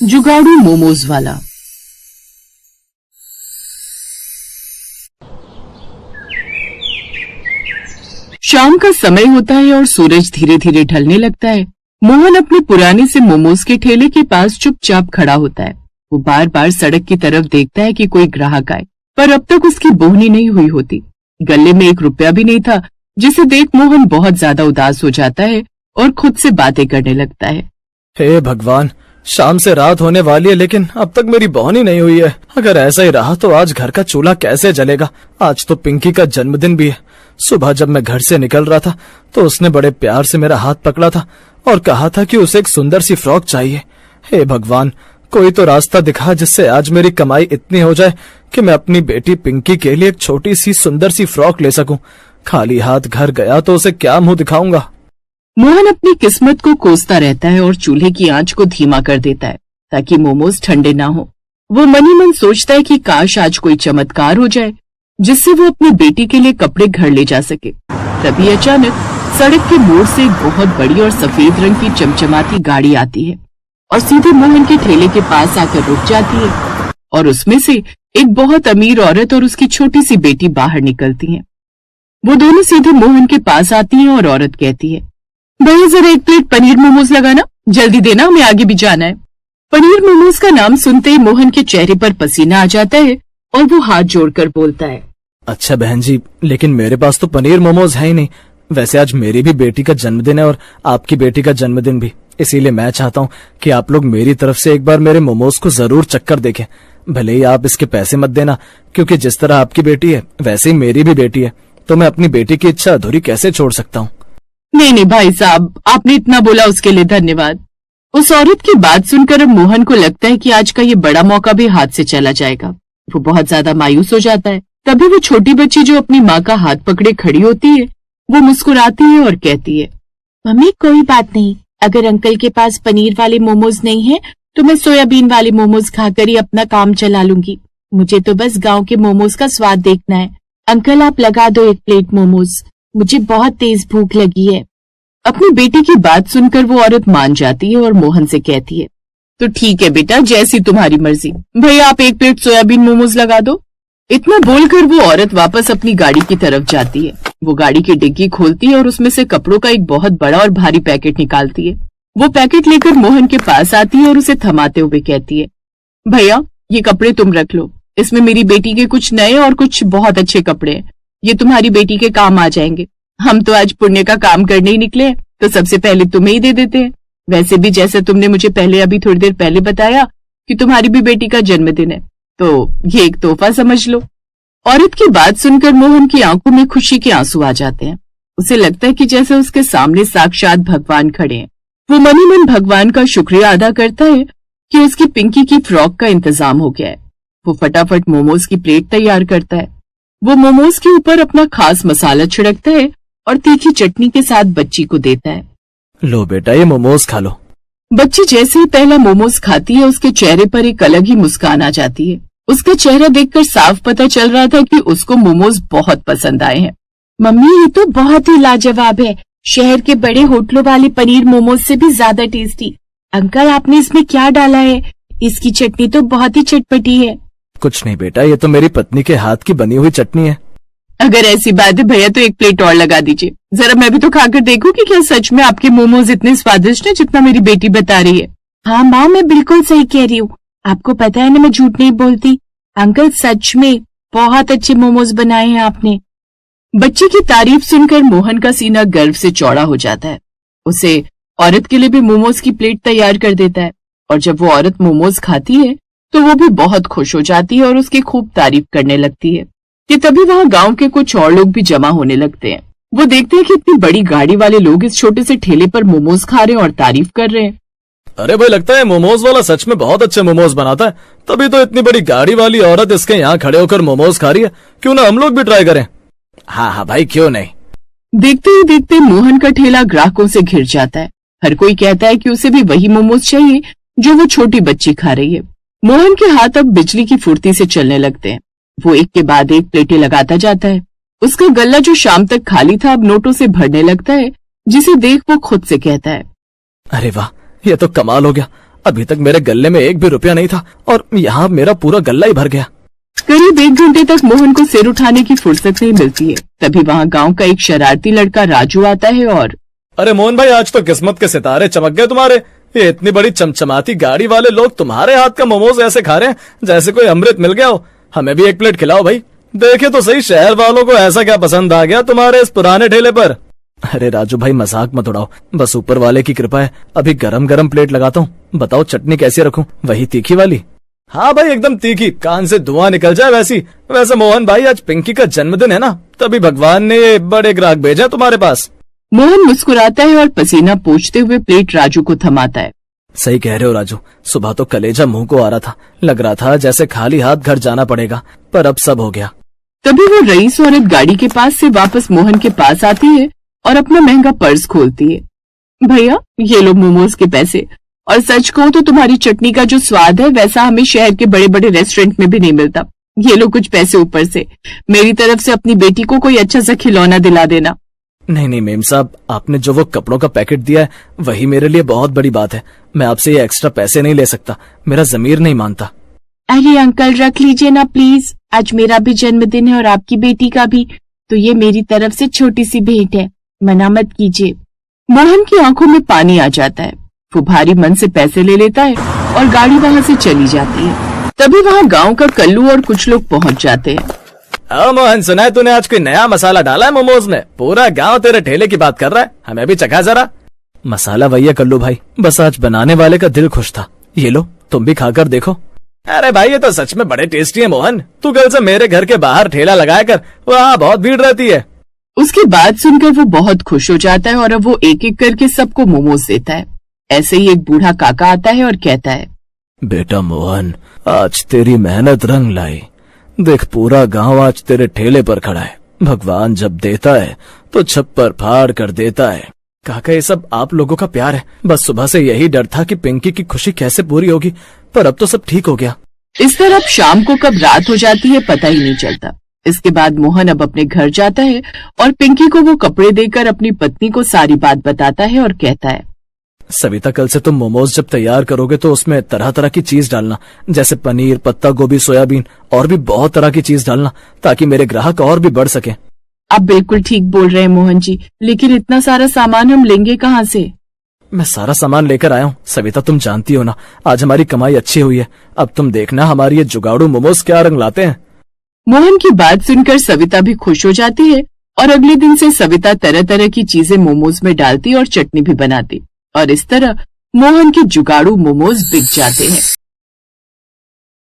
जुगाड़ू मोमोज वाला। शाम का समय होता है और सूरज धीरे धीरे ढलने लगता है। मोहन अपने पुराने से मोमोज के ठेले के पास चुपचाप खड़ा होता है। वो बार बार सड़क की तरफ देखता है कि कोई ग्राहक आए, पर अब तक उसकी बोहनी नहीं हुई होती। गले में 1 रुपया भी नहीं था, जिसे देख मोहन बहुत ज्यादा उदास हो जाता है और खुद से बातें करने लगता है। हे भगवान, शाम से रात होने वाली है लेकिन अब तक मेरी बोहनी नहीं हुई है। अगर ऐसा ही रहा तो आज घर का चूल्हा कैसे जलेगा। आज तो पिंकी का जन्मदिन भी है। सुबह जब मैं घर से निकल रहा था तो उसने बड़े प्यार से मेरा हाथ पकड़ा था और कहा था कि उसे एक सुंदर सी फ्रॉक चाहिए। हे भगवान, कोई तो रास्ता दिखा जिससे आज मेरी कमाई इतनी हो जाए कि मैं अपनी बेटी पिंकी के लिए एक छोटी सी सुंदर सी फ्रॉक ले सकूं। खाली हाथ घर गया तो उसे क्या मुंह दिखाऊंगा। मोहन अपनी किस्मत को कोसता रहता है और चूल्हे की आंच को धीमा कर देता है ताकि मोमोज ठंडे ना हो। वो मन ही मन सोचता है कि काश आज कोई चमत्कार हो जाए जिससे वो अपनी बेटी के लिए कपड़े घर ले जा सके। तभी अचानक सड़क के मोड़ से एक बहुत बड़ी और सफेद रंग की चमचमाती गाड़ी आती है और सीधे मोहन के ठेले के पास आकर रुक जाती है और उसमें से एक बहुत अमीर औरत और उसकी छोटी सी बेटी बाहर निकलती हैं। वो दोनों सीधे मोहन के पास आती हैं और औरत कहती है, भैया जरा 1 प्लेट पनीर मोमोज लगाना, जल्दी देना, हमें आगे भी जाना है। पनीर मोमोज का नाम सुनते ही मोहन के चेहरे पर पसीना आ जाता है और वो हाथ जोड़कर बोलता है, अच्छा बहन जी, लेकिन मेरे पास तो पनीर मोमोज है ही नहीं। वैसे आज मेरी भी बेटी का जन्मदिन है और आपकी बेटी का जन्मदिन भी, इसीलिए मैं चाहता हूँ कि आप लोग मेरी तरफ से एक बार मेरे मोमोज को जरूर चक्कर देखें। भले ही आप इसके पैसे मत देना, क्योंकि जिस तरह आपकी बेटी है वैसे ही मेरी भी बेटी है, तो मैं अपनी बेटी की इच्छा अधूरी कैसे छोड़ सकता हूँ। नहीं भाई साहब, आपने इतना बोला उसके लिए धन्यवाद। उस औरत की बात सुनकर अब मोहन को लगता है कि आज का ये बड़ा मौका भी हाथ से चला जाएगा। वो बहुत ज्यादा मायूस हो जाता है। तभी वो छोटी बच्ची जो अपनी माँ का हाथ पकड़े खड़ी होती है, वो मुस्कुराती है और कहती है, मम्मी कोई बात नहीं, अगर अंकल के पास पनीर वाले मोमोज नहीं है तो मैं सोयाबीन वाले मोमोज खाकर ही अपना काम चला लूंगी। मुझे तो बस गांव के मोमोज का स्वाद देखना है। अंकल आप लगा दो 1 प्लेट मोमोज, मुझे बहुत तेज भूख लगी है। अपनी बेटी की बात सुनकर वो औरत मान जाती है और मोहन से कहती है, तो ठीक है बेटा, जैसी तुम्हारी मर्जी, भैया आप 1 प्लेट सोयाबीन मोमोज लगा दो। इतना बोलकर वो औरत वापस अपनी गाड़ी की तरफ जाती है। वो गाड़ी की डिग्गी खोलती है और उसमें से कपड़ों का एक बहुत बड़ा और भारी पैकेट निकालती है। वो पैकेट लेकर मोहन के पास आती है और उसे थमाते हुए कहती है, भैया ये कपड़े तुम रख लो, इसमें मेरी बेटी के कुछ नए और कुछ बहुत अच्छे कपड़े हैं, ये तुम्हारी बेटी के काम आ जाएंगे। हम तो आज पुण्य का काम करने ही निकले, तो सबसे पहले तुम्हें ही दे देते हैं। वैसे भी जैसे तुमने मुझे पहले अभी थोड़ी देर पहले बताया कि तुम्हारी भी बेटी का जन्मदिन है, तो ये एक तोहफा समझ लो। औरत की बात सुनकर मोहन की आंखों में खुशी के आंसू आ जाते हैं। उसे लगता है कि जैसे उसके सामने साक्षात भगवान खड़े हैं। वो मन ही मन भगवान का शुक्रिया अदा करता है कि उसकी पिंकी की फ्रॉक का इंतजाम हो गया है। वो फटाफट मोमोज की प्लेट तैयार करता है। वो मोमोज के ऊपर अपना खास मसाला छिड़कता है और तीखी चटनी के साथ बच्ची को देता है। लो बेटा, ये मोमोज खा लो। बच्ची जैसे ही पहला मोमोज खाती है, उसके चेहरे पर एक अलग ही मुस्कान आ जाती है। उसका चेहरा देखकर साफ पता चल रहा था कि उसको मोमोज बहुत पसंद आए हैं। मम्मी ये तो बहुत ही लाजवाब है, शहर के बड़े होटलों वाले पनीर मोमोज से भी ज्यादा टेस्टी। अंकल आपने इसमें क्या डाला है? इसकी चटनी तो बहुत ही चटपटी है। कुछ नहीं बेटा, ये तो मेरी पत्नी के हाथ की बनी हुई चटनी है। अगर ऐसी बात है भैया तो 1 प्लेट और लगा दीजिए, जरा मैं भी तो खाकर देखूं कि क्या सच में आपके मोमोज इतने स्वादिष्ट हैं जितना मेरी बेटी बता रही है। हाँ माँ, मैं बिल्कुल सही कह रही हूँ, आपको पता है ना मैं झूठ नहीं बोलती। अंकल सच में बहुत अच्छे मोमोज बनाए हैं आपने। बच्चे की तारीफ सुनकर मोहन का सीना गर्व से चौड़ा हो जाता है। उसे औरत के लिए भी मोमोज की प्लेट तैयार कर देता है और जब वो औरत मोमोज खाती है तो वो भी बहुत खुश हो जाती है और उसकी खूब तारीफ करने लगती है। कि तभी वहाँ गांव के कुछ और लोग भी जमा होने लगते हैं। वो देखते हैं कि इतनी बड़ी गाड़ी वाले लोग इस छोटे से ठेले पर मोमोज खा रहे हैं और तारीफ कर रहे हैं। अरे भाई, लगता है मोमोज वाला सच में बहुत अच्छे मोमोज बनाता है, तभी तो इतनी बड़ी गाड़ी वाली औरत इसके यहाँ खड़े होकर मोमोज खा रही है। क्यों ना हम लोग भी ट्राई करें? हाँ भाई, क्यों नहीं। देखते ही देखते मोहन का ठेला ग्राहकों से घिर जाता है। हर कोई कहता है कि उसे भी वही मोमोज चाहिए जो वो छोटी बच्ची खा रही है। मोहन के हाथ अब बिजली की फुर्ती से चलने लगते हैं। वो एक के बाद एक प्लेटें लगाता जाता है। उसका गल्ला जो शाम तक खाली था अब नोटों से भरने लगता है, जिसे देख वो खुद से कहता है, अरे वाह, ये तो कमाल हो गया। अभी तक मेरे गल्ले में 1 भी रुपया नहीं था और यहाँ मेरा पूरा गल्ला ही भर गया। करीब 1 घंटे तक मोहन को सिर उठाने की फुर्सत नहीं मिलती है। तभी वहाँ गांव का एक शरारती लड़का राजू आता है और अरे मोहन भाई, आज तो किस्मत के सितारे चमक गए तुम्हारे। ये इतनी बड़ी चमचमाती गाड़ी वाले लोग तुम्हारे हाथ का मोमोज ऐसे खा रहे हैं जैसे कोई अमृत मिल गया हो। हमें भी 1 प्लेट खिलाओ भाई। देखे तो सही, शहर वालों को ऐसा क्या पसंद आ गया तुम्हारे इस पुराने ठेले पर। अरे राजू भाई, मजाक मत उड़ाओ, बस ऊपर वाले की कृपा है। अभी गरम गरम प्लेट लगाता हूँ। बताओ चटनी कैसी रखूं? वही तीखी वाली? हाँ भाई, एकदम तीखी, कान से धुआं निकल जाए वैसी। वैसे मोहन भाई, आज पिंकी का जन्मदिन है ना, तभी भगवान ने ये बड़े ग्राहक भेजा तुम्हारे पास। मोहन मुस्कुराता है और पसीना पोंछते हुए प्लेट राजू को थमाता है। सही कह रहे हो राजू, सुबह तो कलेजा मुंह को आ रहा था, लग रहा था जैसे खाली हाथ घर जाना पड़ेगा, पर अब सब हो गया। तभी वो रईस औरत गाड़ी के पास से वापस मोहन के पास आती है और अपना महंगा पर्स खोलती है। भैया, ये लो मोमोज के पैसे, और सच कहूं तो तुम्हारी चटनी का जो स्वाद है वैसा हमें शहर के बड़े बड़े रेस्टोरेंट में भी नहीं मिलता। ये लो कुछ पैसे ऊपर से, मेरी तरफ से अपनी बेटी को कोई अच्छा सा खिलौना दिला देना। नहीं नहीं मेम साहब, आपने जो वो कपड़ों का पैकेट दिया है वही मेरे लिए बहुत बड़ी बात है। मैं आपसे ये एक्स्ट्रा पैसे नहीं ले सकता, मेरा जमीर नहीं मानता। अरे अंकल, रख लीजिए ना प्लीज, आज मेरा भी जन्मदिन है और आपकी बेटी का भी, तो ये मेरी तरफ से छोटी सी भेंट है, मना मत कीजिए। मोहन की आंखों में पानी आ जाता है। वो भारी मन से पैसे ले लेता है और गाड़ी वहाँ से चली जाती है। तभी वहाँ गांव का कल्लू और कुछ लोग पहुँच जाते हैं। मोहन, सुना है तूने आज कोई नया मसाला डाला है मोमोज में? पूरा गांव तेरे ठेले की बात कर रहा है, हमें भी चखा जरा। मसाला वही है कल्लू भाई, बस आज बनाने वाले का दिल खुश था। ये लो, तुम भी खाकर देखो। अरे भाई, ये तो सच में बड़े टेस्टी है मोहन। तू कल से मेरे घर के बाहर ठेला लगाया कर, वहाँ बहुत भीड़ रहती है। उसकी बात सुनकर वो बहुत खुश हो जाता है और अब वो एक एक करके सबको मोमोज देता है। ऐसे ही एक बूढ़ा काका आता है और कहता है, बेटा मोहन, आज तेरी मेहनत रंग लाई। देख, पूरा गांव आज तेरे ठेले पर खड़ा है। भगवान जब देता है तो छप्पर फाड़ कर देता है। काका, ये सब आप लोगों का प्यार है। बस सुबह से यही डर था कि पिंकी की खुशी कैसे पूरी होगी, पर अब तो सब ठीक हो गया। इस तरह शाम को कब रात हो जाती है पता ही नहीं चलता। इसके बाद मोहन अब अपने घर जाता है और पिंकी को वो कपड़े देकर अपनी पत्नी को सारी बात बताता है और कहता है, सविता, कल से तुम मोमोज जब तैयार करोगे तो उसमें तरह तरह की चीज डालना, जैसे पनीर, पत्ता गोभी, सोयाबीन और भी बहुत तरह की चीज डालना, ताकि मेरे ग्राहक और भी बढ़ सके। आप बिल्कुल ठीक बोल रहे हैं मोहन जी, लेकिन इतना सारा सामान हम लेंगे कहाँ से? मैं सारा सामान लेकर आया हूँ सविता, तुम जानती हो ना, आज हमारी कमाई अच्छी हुई है। अब तुम देखना हमारी ये जुगाड़ू मोमोज क्या रंग लाते हैं। मोहन की बात सुनकर सविता भी खुश हो जाती है और अगले दिन से सविता तरह तरह की चीजें मोमोज में डालती और चटनी भी बनाती, और इस तरह मोहन के जुगाड़ू मोमोज बिक जाते हैं।